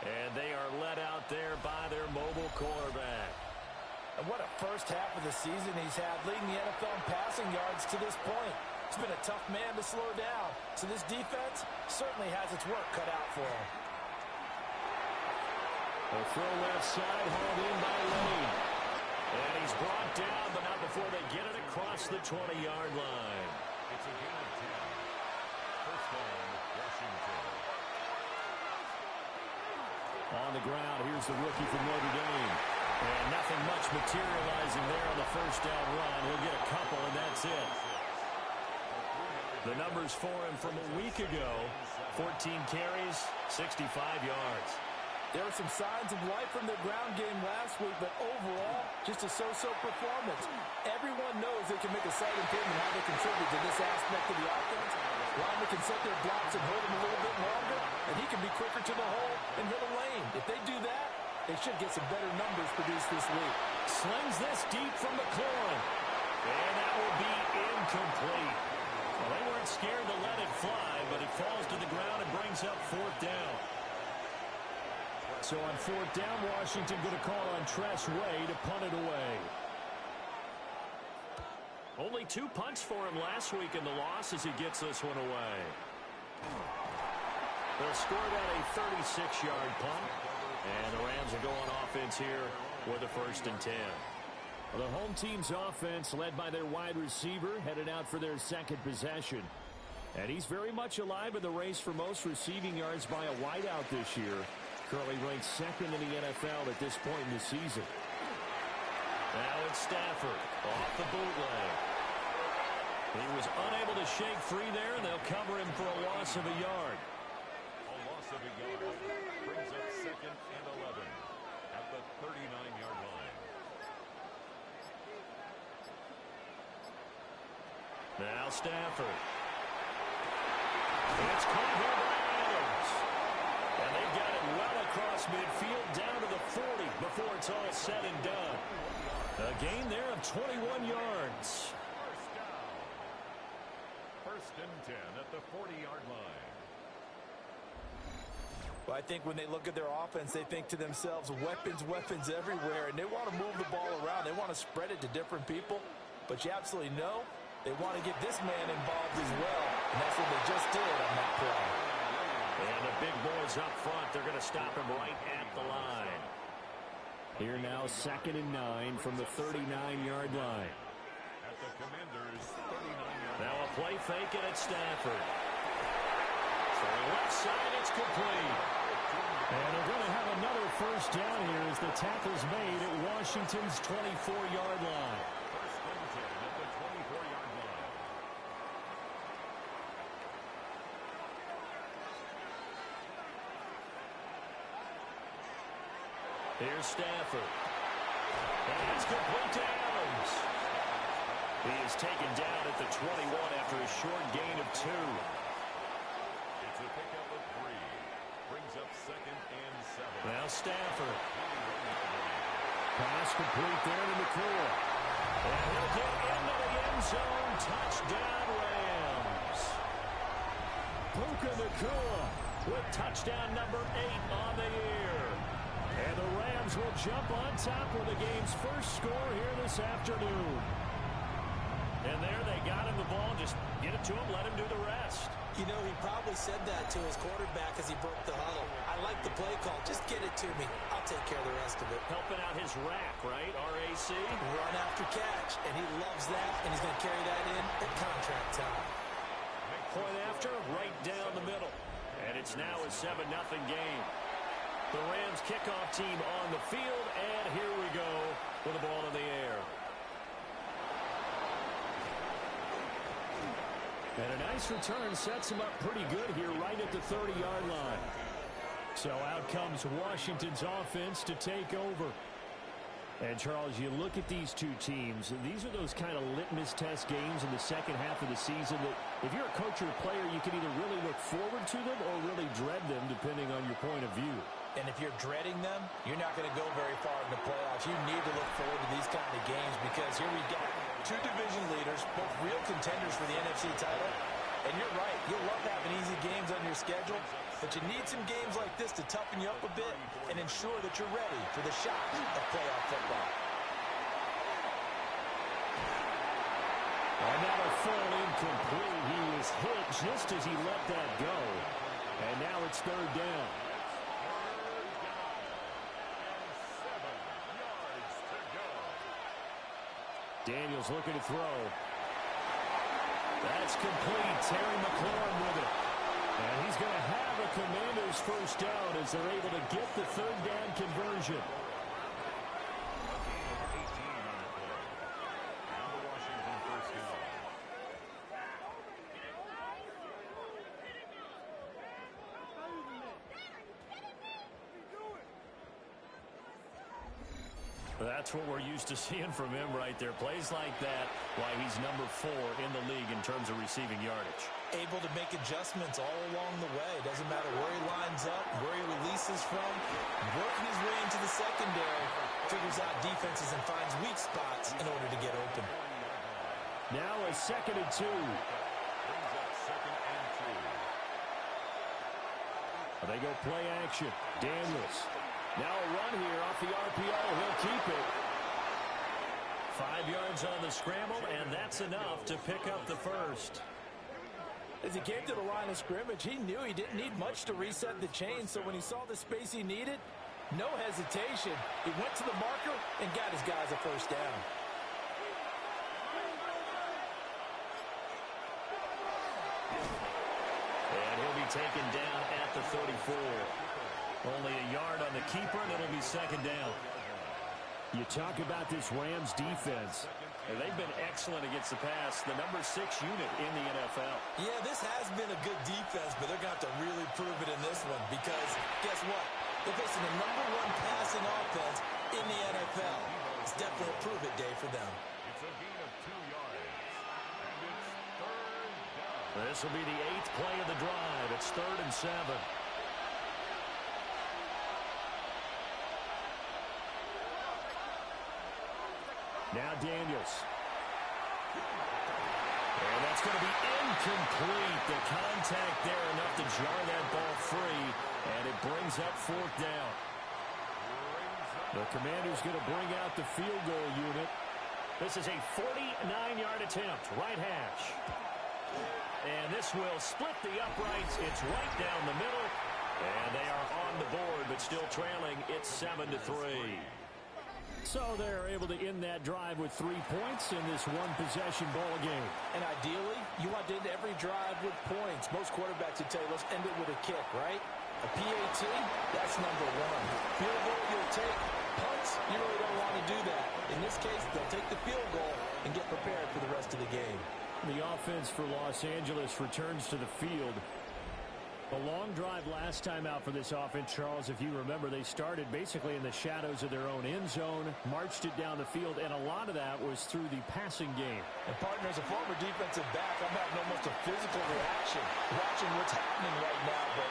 And they are led out there by their mobile quarterback. And what a first half of the season he's had, leading the NFL in passing yards to this point. He's been a tough man to slow down, so this defense certainly has its work cut out for him. A throw left side, hauled in by Lane. And he's brought down, but not before they get it across the 20-yard line. It's a gain of 10. First down, Washington. On the ground, here's the rookie from Notre Dame. And nothing much materializing there on the first down run. He'll get a couple, and that's it. The numbers for him from a week ago, 14 carries, 65 yards. There were some signs of life from their ground game last week, but overall, just a so-so performance. Everyone knows they can make a slight improvement how they contribute to this aspect of the offense. Linemen can set their blocks and hold them a little bit longer, and he can be quicker to the hole and hit a lane. If they do that, they should get some better numbers produced this week. Slings this deep from McLaurin. And that will be incomplete. Well, they weren't scared to let it fly, but it falls to the ground and brings up fourth down. So on fourth down, Washington going to call on Tress Way to punt it away. Only 2 punts for him last week in the loss as he gets this one away. They'll score that a 36-yard punt. And the Rams will go on offense here with a 1st and 10. Well, the home team's offense, led by their wide receiver, headed out for their second possession. And he's very much alive in the race for most receiving yards by a wideout this year. Currently ranked 2nd in the NFL at this point in the season. Now it's Stafford off the bootleg. He was unable to shake free there, and they'll cover him for a loss of a yard. A loss of a yard brings up 2nd and 11 at the 39-yard line. Now Stafford. It's caught here by Adams. And they've got it well across midfield down to the 40 before it's all said and done. A gain there of 21 yards. First and 10 at the 40-yard line. Well, I think when they look at their offense, they think to themselves, weapons, weapons everywhere, and they want to move the ball around. They want to spread it to different people, but you absolutely know they want to get this man involved as well, and that's what they just did on that play. And the big boys up front, they're going to stop him right at the line. Here now, 2nd and 9 from the 39-yard line. At the Commanders' 39-yard line. Now a play fake it at Stafford. So left side, it's complete. And they're going to have another first down here as the tackle's made at Washington's 24-yard line. First and 10 at the 24-yard line. Here's Stafford. And it's complete to Adams. He is taken down at the 21 after a short gain of 2. It's a pickup of 3. Brings up 2nd and 7. Now Stafford. Pass complete there to McCoy. And he'll get into the end zone. Touchdown Rams. Puka Nacua with touchdown number 8 on the year. And the Rams will jump on top with the game's first score here this afternoon. And there they got him the ball. Just get it to him, let him do the rest. You know, he probably said that to his quarterback as he broke the huddle. I like the play call. Just get it to me. I'll take care of the rest of it. Helping out his rack, right? RAC. Run after catch, and he loves that, and he's going to carry that in at contract time. Point after, right down the middle. And it's now a 7-0 game. The Rams kickoff team on the field, and here we go with the ball in the air. And a nice return sets him up pretty good here right at the 30-yard line. So out comes Washington's offense to take over. And, Charles, you look at these two teams, these are those kind of litmus test games in the second half of the season that if you're a coach or a player, you can either really look forward to them or really dread them depending on your point of view. And if you're dreading them, you're not going to go very far in the playoffs. You need to look forward to these kind of games because here we got two division leaders, both real contenders for the NFC title. And you're right, you'll love having easy games on your schedule, But you need some games like this to toughen you up a bit and ensure that you're ready for the shock of playoff football. And now a full incomplete. He was hit just as he let that go. And now it's third down. Daniels looking to throw. That's complete. Terry McLaurin with it. And he's going to have a Commanders first down as they're able to get the third down conversion. That's what we're used to seeing from him right there. Plays like that, why he's number 4 in the league in terms of receiving yardage. Able to make adjustments all along the way. Doesn't matter where he lines up, where he releases from. Working his way into the secondary, figures out defenses and finds weak spots in order to get open. Now a 2nd and 2. They go play action. Daniels. Now a run here off the RPO. He'll keep it. 5 yards on the scramble, and that's enough to pick up the first. As he came to the line of scrimmage, he knew he didn't need much to reset the chain, so when he saw the space he needed, no hesitation. He went to the marker and got his guys a first down. And he'll be taken down at the 34. Only a yard on the keeper, and it'll be 2nd down. You talk about this Rams defense. And they've been excellent against the pass, the number 6 unit in the NFL. Yeah, this has been a good defense, but they're going to have to really prove it in this one because guess what? They're facing the number 1 passing offense in the NFL. It's definitely a prove-it day for them. It's a gain of 2 yards, and it's 3rd down. This will be the 8th play of the drive. It's 3rd and 7. Now Daniels. And that's going to be incomplete. The contact there enough to jar that ball free. And it brings up 4th down. The Commanders going to bring out the field goal unit. This is a 49-yard attempt. Right hash. And this will split the uprights. It's right down the middle. And they are on the board, but still trailing. It's 7-3. So they're able to end that drive with 3 points in this one-possession ball game. And ideally, you want to end every drive with points. Most quarterbacks would tell you, let's end it with a kick, right? A PAT, that's number 1. Field goal, you'll take. Punts, you really don't want to do that. In this case, they'll take the field goal and get prepared for the rest of the game. The offense for Los Angeles returns to the field. A long drive last time out for this offense, Charles. If you remember, they started basically in the shadows of their own end zone, marched it down the field, and a lot of that was through the passing game. And partner, as a former defensive back, I'm having almost a physical reaction watching what's happening right now. But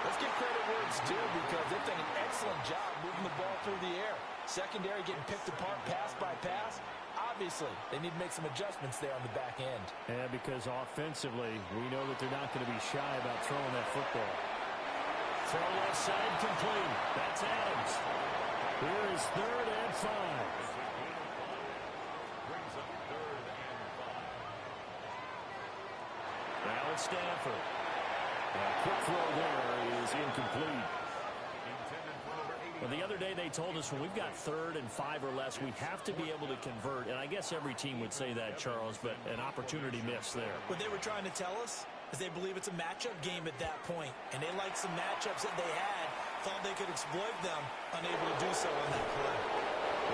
let's give credit where it's due because they've done an excellent job moving the ball through the air. Secondary getting picked apart pass by pass. Obviously, they need to make some adjustments there on the back end. And because offensively, we know that they're not going to be shy about throwing that football. Throw left side complete. That's Adams. Here is 3rd and 5. Brings up 3rd and 5. Now it's Stafford. A quick throw there is incomplete. Well, the other day they told us when we've got 3rd and 5 or less, we have to be able to convert. And I guess every team would say that, Charles, but an opportunity missed there. What they were trying to tell us is they believe it's a matchup game at that point. And they liked some matchups that they had, thought they could exploit them, unable to do so on that play.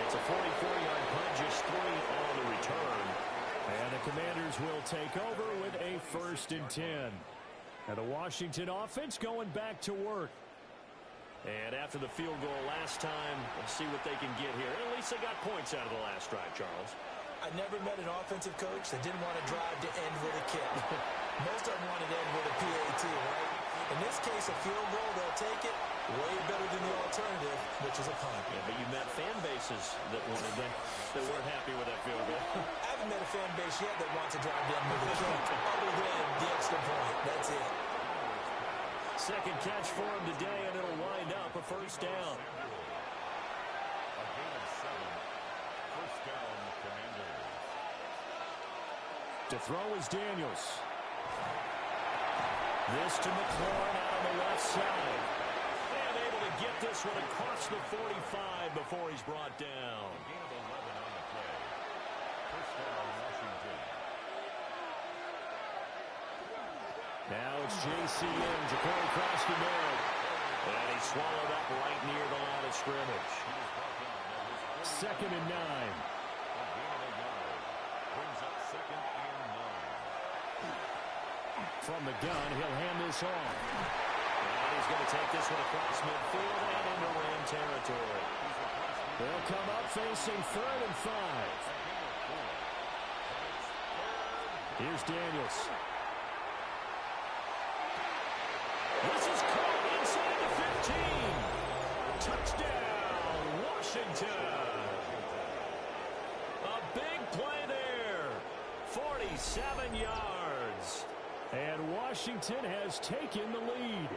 It's a 44-yard punt, just 3 on the return. And the Commanders will take over with a 1st and 10. And the Washington offense going back to work. And after the field goal last time, let's see what they can get here. At least they got points out of the last drive, Charles. I never met an offensive coach that didn't want to drive to end with a kick. Most of them wanted to end with a PAT, right? In this case, a field goal, they'll take it. Way better than the alternative, which is a punt. Yeah, but you met fan bases that wanted that weren't happy with that field goal. I haven't met a fan base yet that wants to drive to end with a kick, other than the extra point. That's it. Second catch for him today, and it'll wind up a first down. A gain of 7. First down, Commanders. To throw is Daniels. This to McLaurin out on the left side. And able to get this one across the 45 before he's brought down. A gain of 11 on the play. First down, Washington. Now it's JCM, Ja'Cory Crosby-Merritt. And he's swallowed up right near the line of scrimmage. Second and 9. A gain of a yard. Brings up second and 9. From the gun, he'll hand this off. And he's going to take this one across midfield and into Ram territory. They'll come up facing 3rd and 5. Here's Daniels. This is caught inside the 15. Touchdown, Washington. A big play there. 47 yards. And Washington has taken the lead.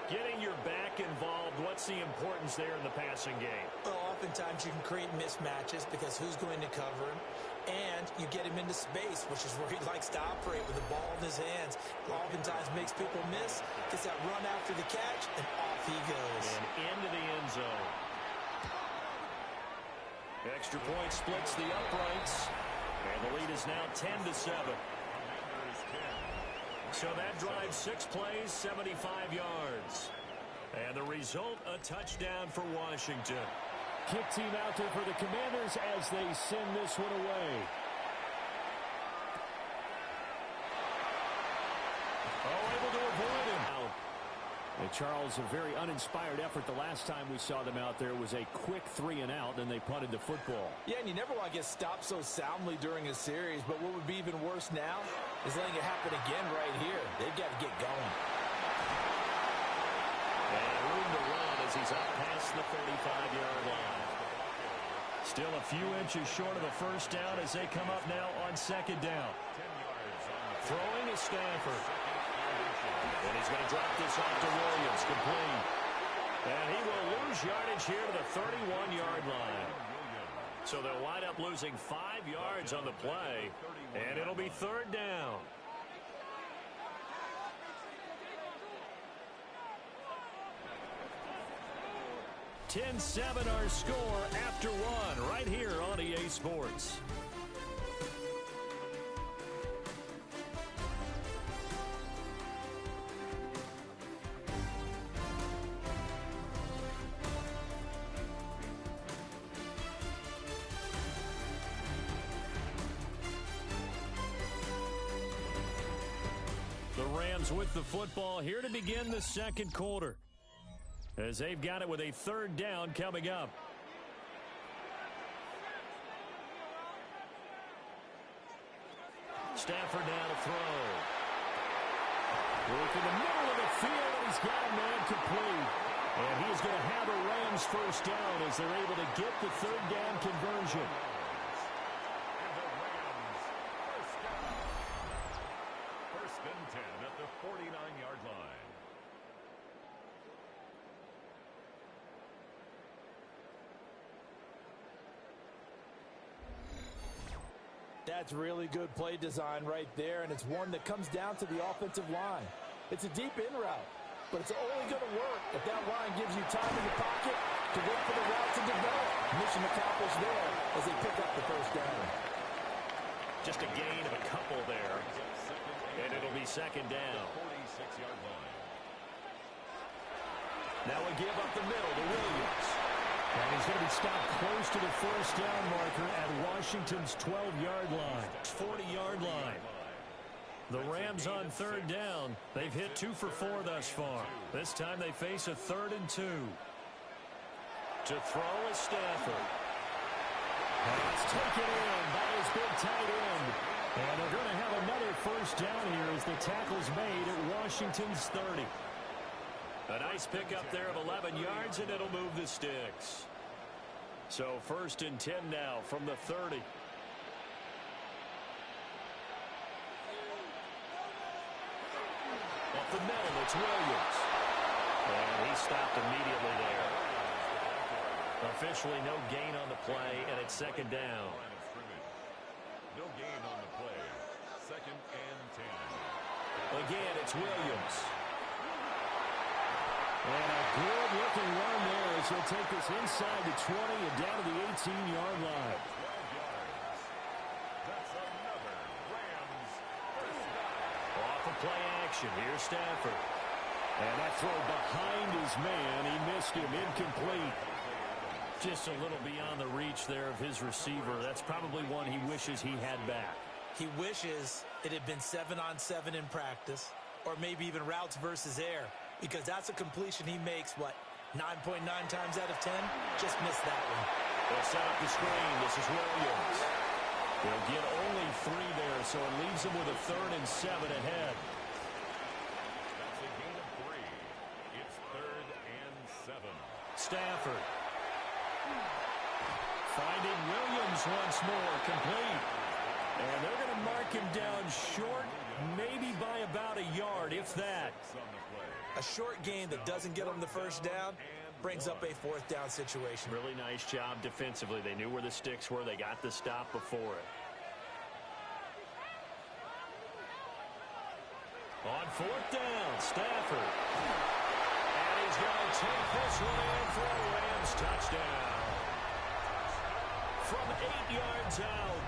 Getting your back involved, what's the importance there in the passing game? Well, oftentimes you can create mismatches because who's going to cover him? And you get him into space, which is where he likes to operate with the ball in his hands. Oftentimes makes people miss, gets that run after the catch, and off he goes. And into the end zone. Extra point splits the uprights. And the lead is now 10-7. So that drives 6 plays, 75 yards. And the result, a touchdown for Washington. Kick team out there for the Commanders as they send this one away. Oh, able to avoid him. And Charles, a very uninspired effort. The last time we saw them out there was a quick 3 and out, then they punted the football. Yeah, and you never want to get stopped so soundly during a series, but what would be even worse now is letting it happen again right here. They've got to get going. And room to run as he's up past the 35-yard line. Still a few inches short of the first down as they come up now on second down. Throwing is Stafford. And he's going to drop this off to Williams, complete. And he will lose yardage here to the 31-yard line. So they'll wind up losing 5 yards on the play, and it'll be third down. (10-7) our score after 1 right here on EA Sports. The Rams with the football here to begin the second quarter, as they've got it with a third down coming up. Stafford now to throw. Work in the middle of the field, and he's got a man complete. And he's going to have a Rams first down as they're able to get the third down conversion. First and 10 at the 49-yard line. That's really good play design right there, and it's one that comes down to the offensive line. It's a deep in route, but it's only going to work if that line gives you time in the pocket to wait for the route to develop. Mission accomplished there as they pick up the first down. Just a gain of a couple there, and it'll be second down. 46-yard line. Now we give up the middle to Williams. And he's going to be stopped close to the first down marker at Washington's 12-yard line, 40-yard line. The Rams on third down. They've hit 2 for 4 thus far. This time they face a 3rd and 2. To throw is Stafford. And it's taken in by his big tight end. And they're going to have another first down here as the tackle's made at Washington's 30. A nice pickup there of 11 yards, and it'll move the sticks. So first and 10 now from the 30. the middle. It's Williams. And he stopped immediately there. Officially no gain on the play, and it's second down. No gain on the play. Second and 10. Again, it's Williams. And a good-looking run there as he'll take this inside the 20 and down to the 18-yard line. 12 yards. That's another Rams first down. Off of play action. Here's Stafford. And that throw behind his man. He missed him. Incomplete. Just a little beyond the reach there of his receiver. That's probably one he wishes he had back. He wishes it had been 7-on-7 in practice, or maybe even routes versus air, because that's a completion he makes, 9.9 times out of 10? Just missed that one. They'll set up the screen. This is Williams. They'll get only 3 there, so it leaves them with a 3rd and 7 ahead. That's a gain of 3. It's 3rd and 7. Stafford. Finding Williams once more, complete. And they're going to mark him down short, maybe by about a yard, if that. A short gain that doesn't get them the first down brings up a 4th down situation. Really nice job defensively. They knew where the sticks were. They got the stop before it. On 4th down, Stafford. And he's going to take this one in for a Rams touchdown. From 8 yards out.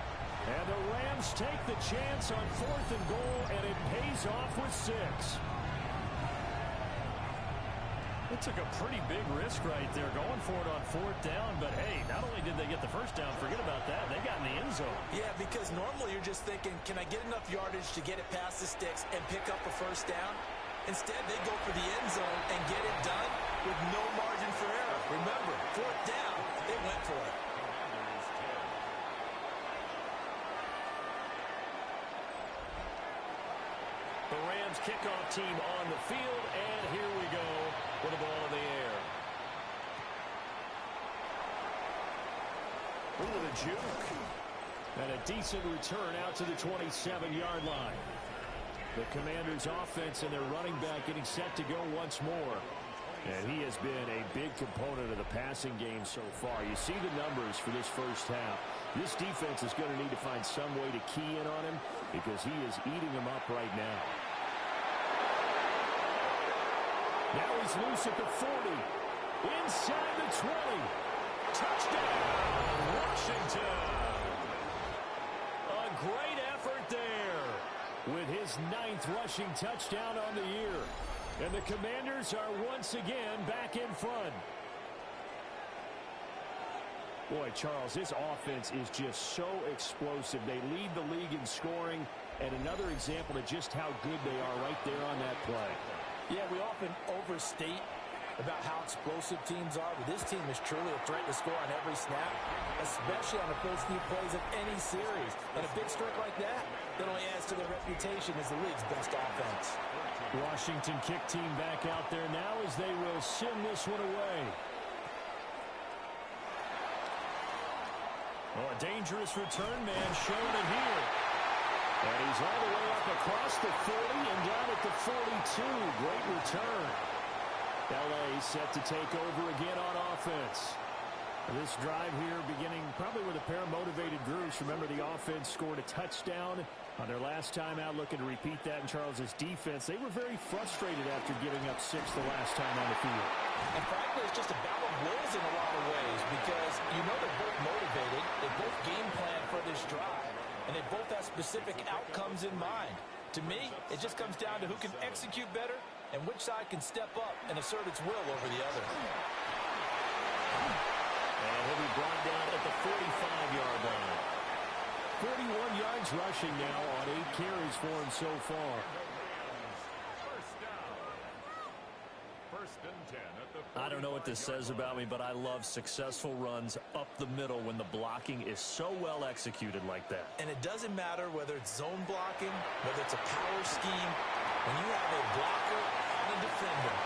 And the Rams take the chance on 4th and goal, and it pays off with 6. It took a pretty big risk right there going for it on 4th down, but hey, not only did they get the first down, forget about that, they got in the end zone. Yeah, because normally you're just thinking, can I get enough yardage to get it past the sticks and pick up a first down? Instead, they go for the end zone and get it done with no margin for error. Remember, 4th down, they went for it. The Rams kickoff team on the field, and here we go with the ball in the air. Ooh, the juke. And a decent return out to the 27-yard line. The Commanders' offense and their running back getting set to go once more. And he has been a big component of the passing game so far. You see the numbers for this first half. This defense is going to need to find some way to key in on him because he is eating them up right now. Now he's loose at the 40. Inside the 20. Touchdown, Washington. A great effort there with his 9th rushing touchdown on the year. And the Commanders are once again back in front. Boy, Charles, this offense is just so explosive. They lead the league in scoring, and another example of just how good they are right there on that play. Yeah, we often overstate about how explosive teams are, but this team is truly a threat to score on every snap, especially on the first few plays of any series. And a big streak like that only adds to their reputation as the league's best offense. Washington kick team back out there now as they will send this one away. Oh, a dangerous return man showing it here. And he's all the way up across the 40 and down at the 42. Great return. L.A. set to take over again on offense. This drive here beginning probably with a pair of motivated groups. Remember, the offense scored a touchdown on their last time out, looking to repeat that in Charles's defense. They were very frustrated after giving up 6 the last time on the field. And frankly, it's just a battle of wills in a lot of ways because you know they're both motivated. They both game plan for this drive, and they both have specific outcomes in mind. To me, it just comes down to who can execute better and which side can step up and assert its will over the other. And he'll be brought down at the 45-yard line. 41 yards rushing now on 8 carries for him so far. First down. First and 10 at the 45. I don't know what this says about me, but I love successful runs up the middle when the blocking is so well executed like that. And it doesn't matter whether it's zone blocking, whether it's a power scheme. When you have a blocker and a defender,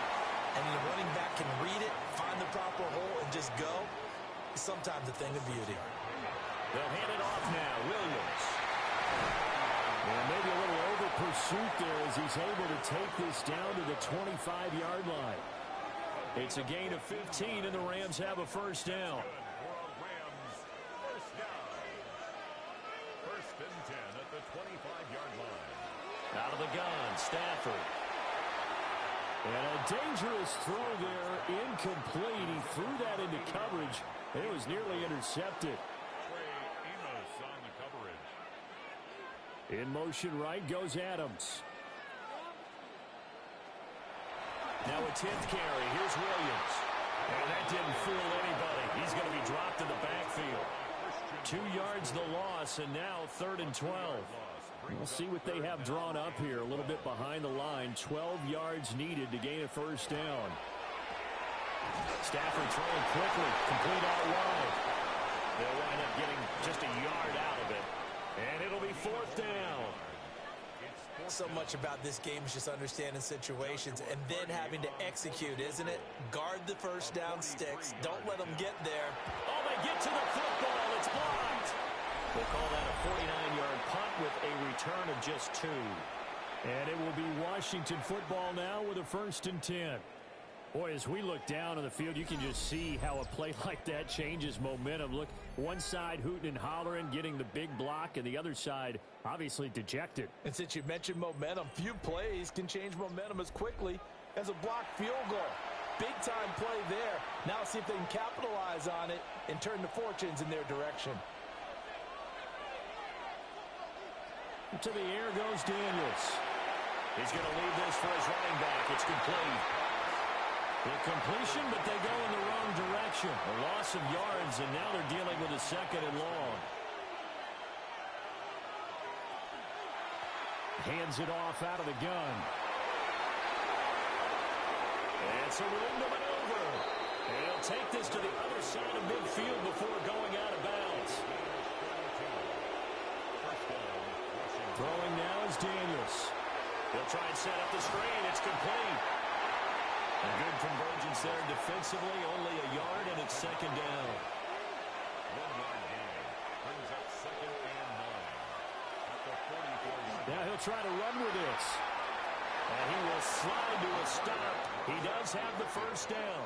and the running back can read it, find the proper hole, and just go, it's sometimes a thing of beauty. They'll hand it off now. Williams. And maybe a little over pursuit there as he's able to take this down to the 25-yard line. It's a gain of 15, and the Rams have a first down. First and 10 at the 25-yard line. Out of the gun, Stafford. And a dangerous throw there, incomplete. He threw that into coverage. It was nearly intercepted. On the coverage. In motion right goes Adams. Now a 10th carry. Here's Williams. And that didn't fool anybody. He's going to be dropped in the backfield. 2 yards the loss, and now 3rd and 12. We'll see what they have drawn up here. A little bit behind the line. 12 yards needed to gain a first down. Stafford throwing quickly. Complete out wide. They'll wind up getting just a yard out of it. And it'll be 4th down. So much about this game is just understanding situations and then having to execute, isn't it? Guard the first down sticks. Don't let them get there. Oh, they get to the football. It's blocked. We'll call that a 49-yard punt with a return of just 2. And it will be Washington football now with a 1st and 10. Boy, as we look down on the field, you can just see how a play like that changes momentum. Look, one side hooting and hollering, getting the big block, and the other side obviously dejected. And since you mentioned momentum, few plays can change momentum as quickly as a blocked field goal. Big-time play there. Now see if they can capitalize on it and turn the fortunes in their direction. To the air goes Daniels. He's going to leave this for his running back. It's complete. The completion, but they go in the wrong direction. A loss of yards, and now they're dealing with a 2nd and long. Hands it off out of the gun. And it's a room to maneuver. And he'll take this to the other side of midfield before going out of bounds. Throwing now is Daniels. He'll try and set up the screen. It's complete. A good convergence there defensively. Only a yard, and it's 2nd down. 1-yard gain. Brings up 2nd and 9. At the 44-yard. Now he'll try to run with this. And he will slide to a stop. He does have the first down.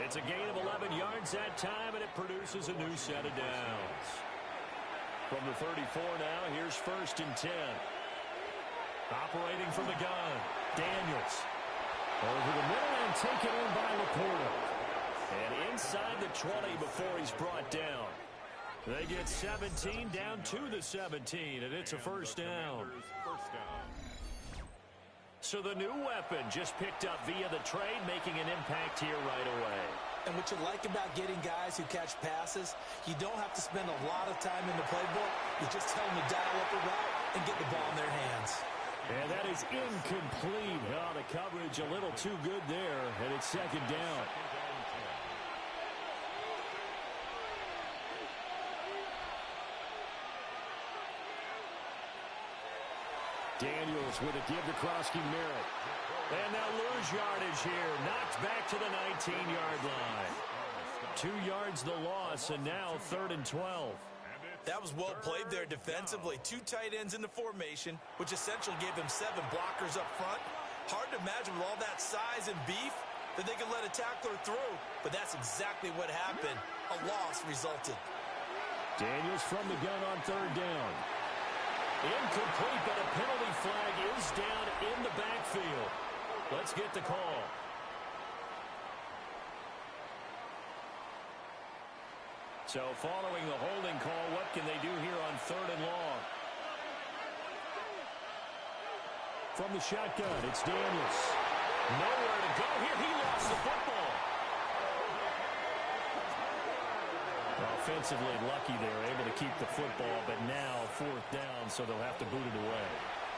It's a gain of 11 yards that time, and it produces a new set of downs. From the 34 now, here's 1st and 10. Operating from the gun, Daniels. Over the middle and taken in by Laporta. And inside the 20 before he's brought down. They get 17 down to the 17, and it's a first down. So the new weapon just picked up via the trade, making an impact here right away. And what you like about getting guys who catch passes, you don't have to spend a lot of time in the playbook. You just tell them to dial up a route and get the ball in their hands. And that is incomplete. Oh, the coverage a little too good there, and it's 2nd down. Daniels with a give to Krosky Merritt. And now lose yardage here. Knocked back to the 19-yard line. 2 yards the loss, and now 3rd and 12. That was well played there defensively. 2 tight ends in the formation, which essentially gave them 7 blockers up front. Hard to imagine with all that size and beef that they could let a tackler through, but that's exactly what happened. A loss resulted. Daniels from the gun on 3rd down. Incomplete, but a penalty flag is down in the backfield. Let's get the call. So following the holding call, what can they do here on 3rd and long? From the shotgun, it's Daniels. Nowhere to go here. He lost the football. Offensively lucky they're able to keep the football, but now 4th down, so they'll have to boot it away.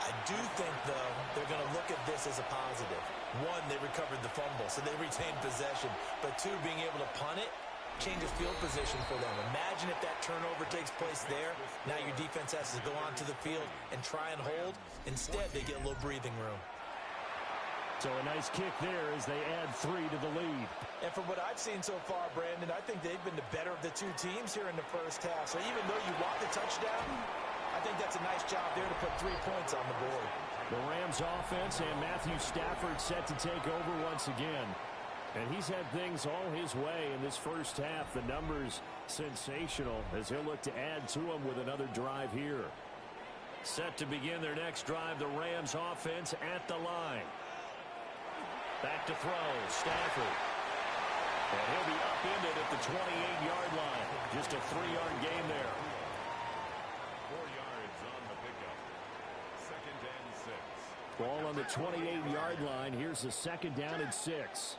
I do think, though, they're going to look at this as a positive. 1, they recovered the fumble, so they retained possession. But 2, being able to punt it, changes field position for them. Imagine if that turnover takes place there. Now your defense has to go onto the field and try and hold. Instead, they get a little breathing room. So a nice kick there as they add 3 to the lead. And from what I've seen so far, Brandon, I think they've been the better of the 2 teams here in the first half. So even though you want the touchdown, I think that's a nice job there to put 3 points on the board. The Rams offense and Matthew Stafford set to take over once again. And he's had things all his way in this first half. The numbers sensational as he'll look to add to them with another drive here. Set to begin their next drive, the Rams offense at the line. Back to throw, Stafford. And he'll be upended at the 28-yard line. Just a 3-yard gain there. 4 yards on the pickup. 2nd and 6. Ball on the 28-yard line. Here's the 2nd down and 6.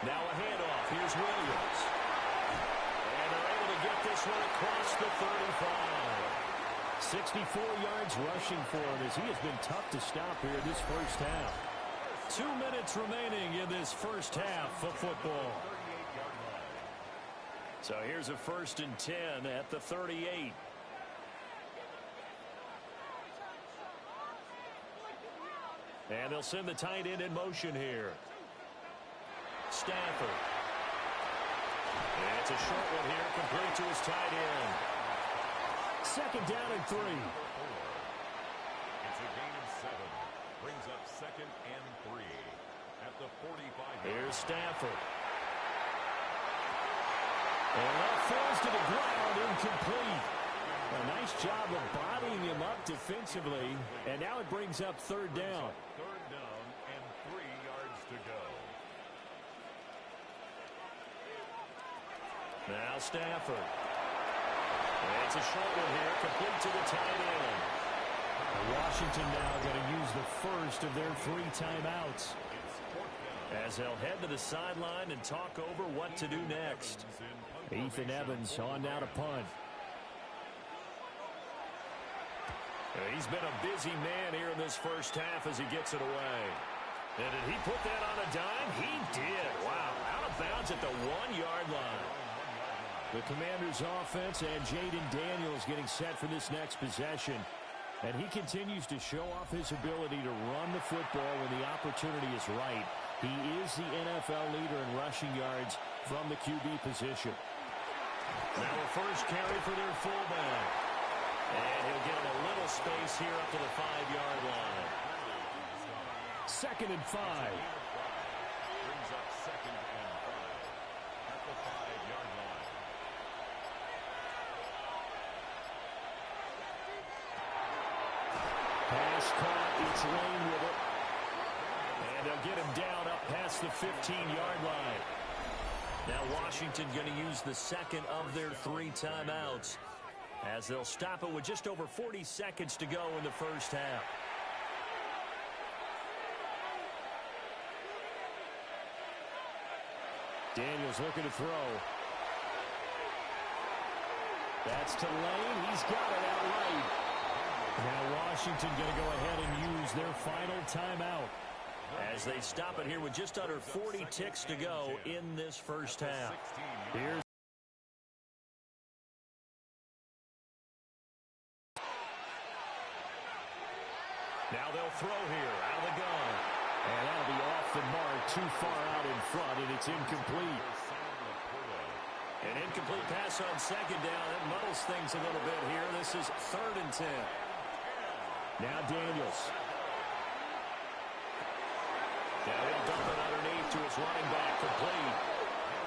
Now a handoff. Here's Williams. And they're able to get this one across the 35. 64 yards rushing for him as he has been tough to stop here this first half. 2 minutes remaining in this first half of football. So here's a 1st and 10 at the 38. And they'll send the tight end in motion here. Stafford. And it's a short one here, complete to his tight end. 2nd down and 3. It's a gain of 7. Brings up 2nd and 3 at the 45. Here's Stafford. And that falls to the ground, incomplete. A nice job of bodying him up defensively. And now it brings up 3rd down. 3rd down and 3 yards to go. Now Stafford. And it's a short one here, complete to the tight end. Washington now going to use the first of their 3 timeouts as they'll head to the sideline and talk over what to do next. Ethan Evans on now to punt. He's been a busy man here in this first half as he gets it away. And did he put that on a dime? He did. Wow. Out of bounds at the 1-yard line. The Commanders' offense and Jaden Daniels getting set for this next possession. And he continues to show off his ability to run the football when the opportunity is right. He is the NFL leader in rushing yards from the QB position. Now a first carry for their fullback. And he'll get him a little space here up to the 5-yard line. 2nd and 5. Brings up 2nd and 5 at the 5-yard line. Pass caught. It's Lane with it. And they'll get him down up past the 15-yard line. Now Washington going to use the 2nd of their 3 timeouts as they'll stop it with just over 40 seconds to go in the first half. Daniels looking to throw. That's to Lane. He's got it outright. Now Washington going to go ahead and use their final timeout as they stop it here with just under 40 ticks to go in this first half. Here's now they'll throw here out of the gun. And that'll be off the mark, too far out in front, and it's incomplete. An incomplete pass on 2nd down. That muddles things a little bit here. This is 3rd and 10. Now Daniels. Now he'll dump it underneath to his running back, complete.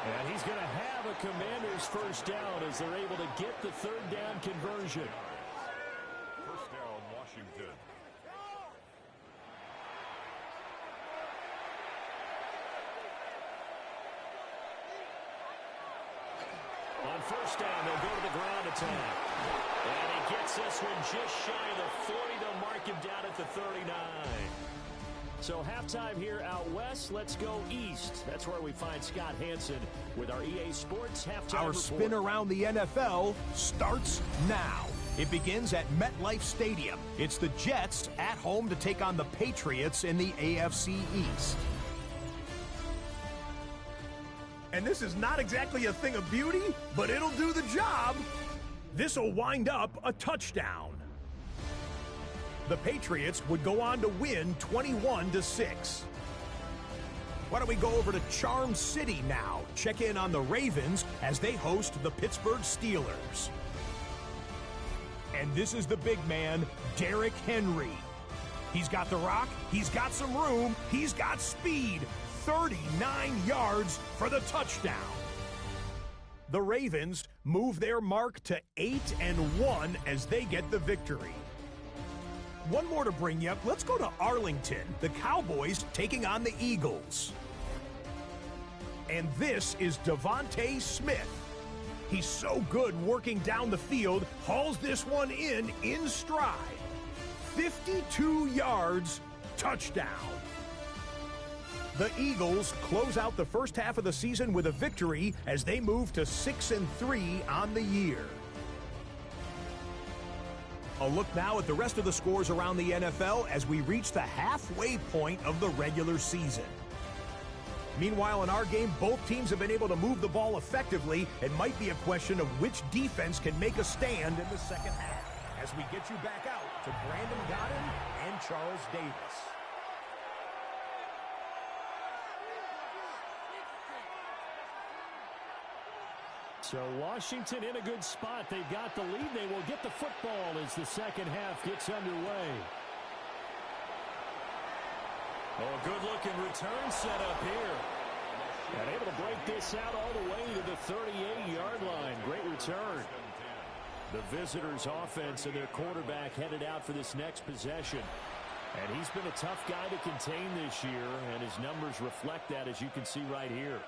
And he's going to have a Commanders first down as they're able to get the 3rd down conversion. First down, Washington. On first down, they'll go to the ground attack. And he gets this one just shy of the 40 to mark him down at the 39. So halftime here out west. Let's go east. That's where we find Scott Hansen with our EA Sports halftime Our report. spin around the NFL starts now. It begins at MetLife Stadium. It's the Jets at home to take on the Patriots in the AFC East. And this is not exactly a thing of beauty, but it'll do the job. This will wind up a touchdown. The Patriots would go on to win 21-6. Why don't we go over to Charm City now? Check in on the Ravens as they host the Pittsburgh Steelers. And this is the big man, Derrick Henry. He's got the rock, he's got some room, he's got speed. 39 yards for the touchdown. The Ravens move their mark to 8-1 as they get the victory. One more to bring you up. Let's go to Arlington. The Cowboys taking on the Eagles. And this is Devontae Smith. He's so good working down the field, hauls this one in stride. 52 yards, touchdown. The Eagles close out the first half of the season with a victory as they move to 6-3 on the year. A look now at the rest of the scores around the NFL as we reach the halfway point of the regular season. Meanwhile, in our game, both teams have been able to move the ball effectively. It might be a question of which defense can make a stand in the second half. As we get you back out to Brandon Godden and Charles Davis. So Washington in a good spot. They've got the lead. They will get the football as the second half gets underway. Oh, a good-looking return set up here. And able to break this out all the way to the 38-yard line. Great return. The visitors' offense and their quarterback headed out for this next possession. And he's been a tough guy to contain this year, and his numbers reflect that, as you can see right here.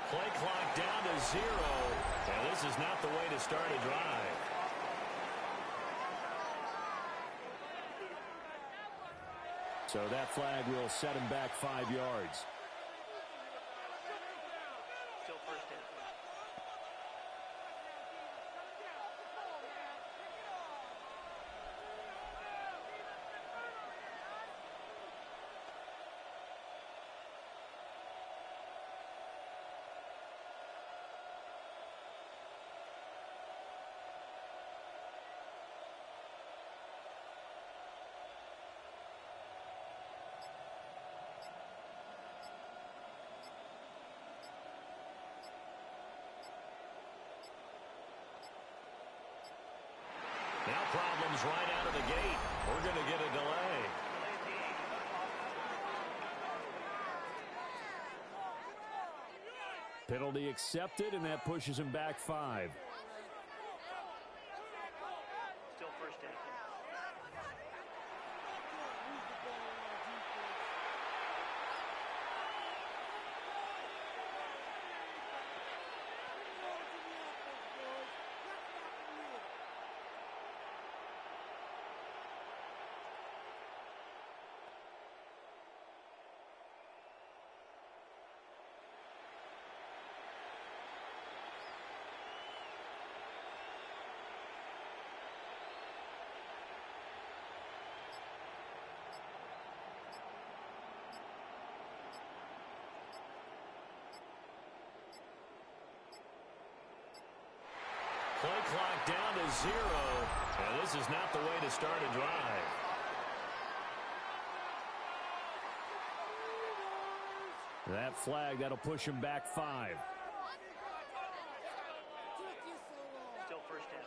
Play clock down to 0. And this is not the way to start a drive. So that flag will set him back 5 yards. Still first down. Now problems right out of the gate. We're going to get a delay. Penalty accepted, and that pushes him back 5. Still first down. Play clock down to 0. And this is not the way to start a drive. That flag, that'll push him back 5. Still first down.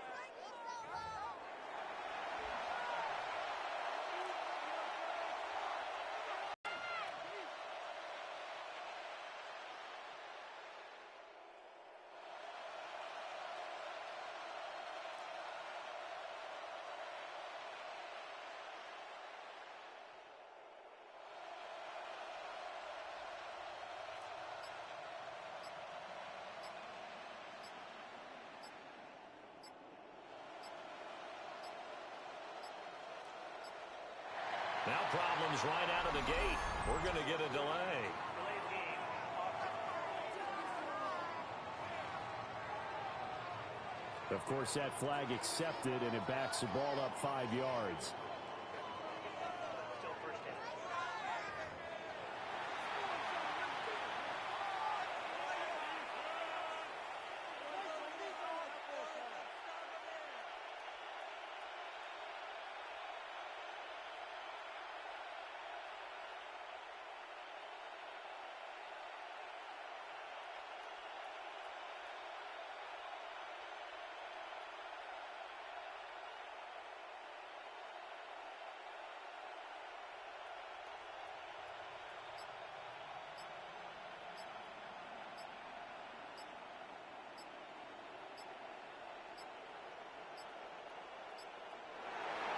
Now problems right out of the gate. We're going to get a delay. Of course, that flag accepted, and it backs the ball up 5 yards. Still first down.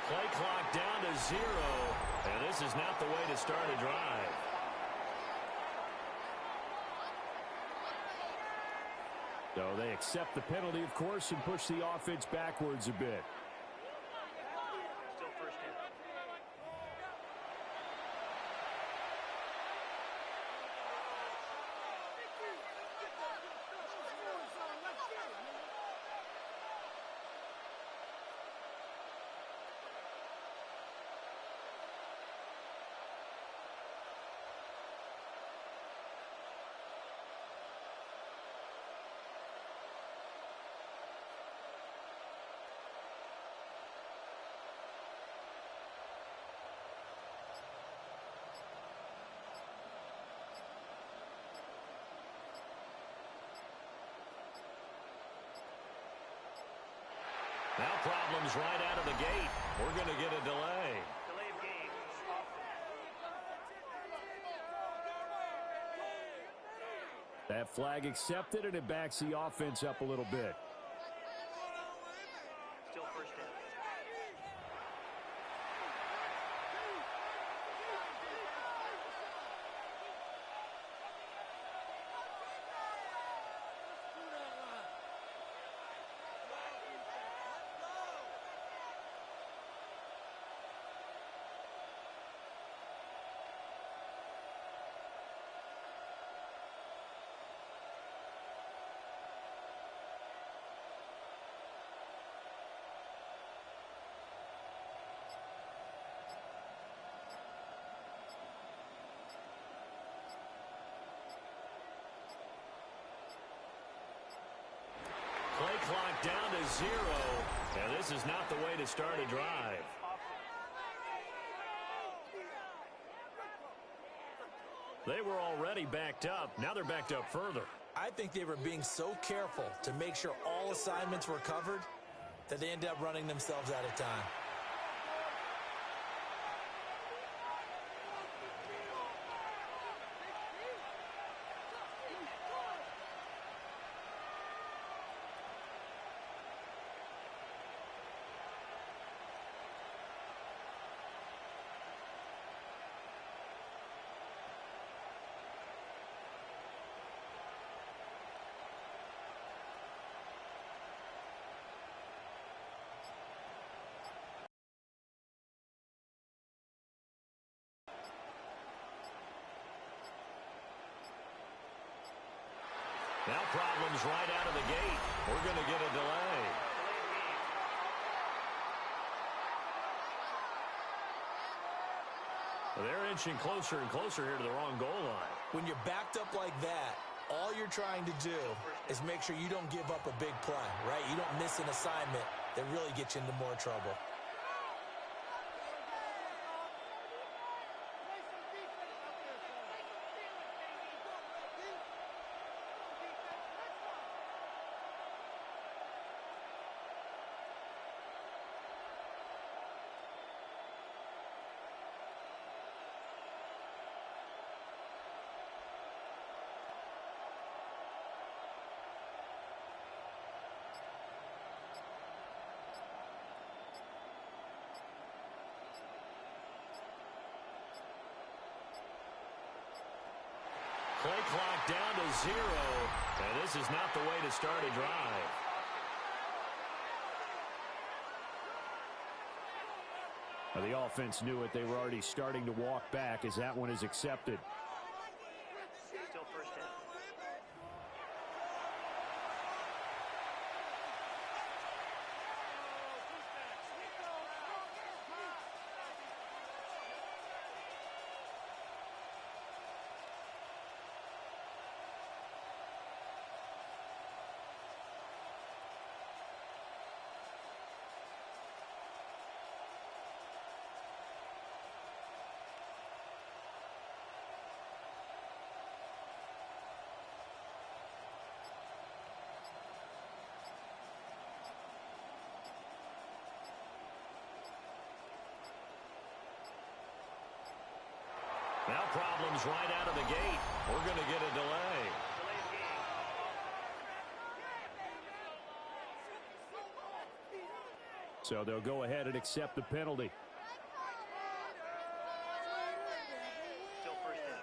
Play clock down to 0, and this is not the way to start a drive. So they accept the penalty, of course, and push the offense backwards a bit. Still first down. Now problems right out of the gate. We're going to get a delay. Delay of game. That flag accepted, and it backs the offense up a little bit. Still first down. Play clock down to 0, and this is not the way to start a drive. They were already backed up. Now they're backed up further. I think they were being so careful to make sure all assignments were covered that they ended up running themselves out of time. Now problems right out of the gate. We're going to get a delay. They're inching closer and closer here to the wrong goal line. When you're backed up like that, all you're trying to do is make sure you don't give up a big play, right? You don't miss an assignment that really gets you into more trouble. Play clock down to 0, and this is not the way to start a drive. Well, the offense knew it. They were already starting to walk back as that one is accepted. Still first down. Now problems right out of the gate. We're going to get a delay. Delayed game. So they'll go ahead and accept the penalty. Still first down.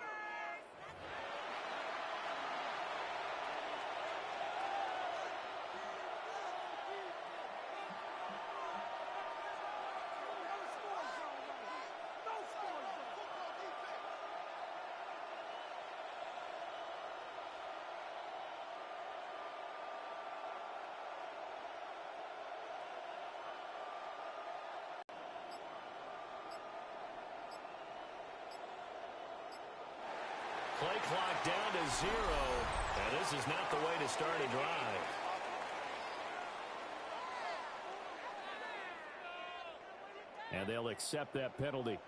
Play clock down to 0. And this is not the way to start a drive. And they'll accept that penalty.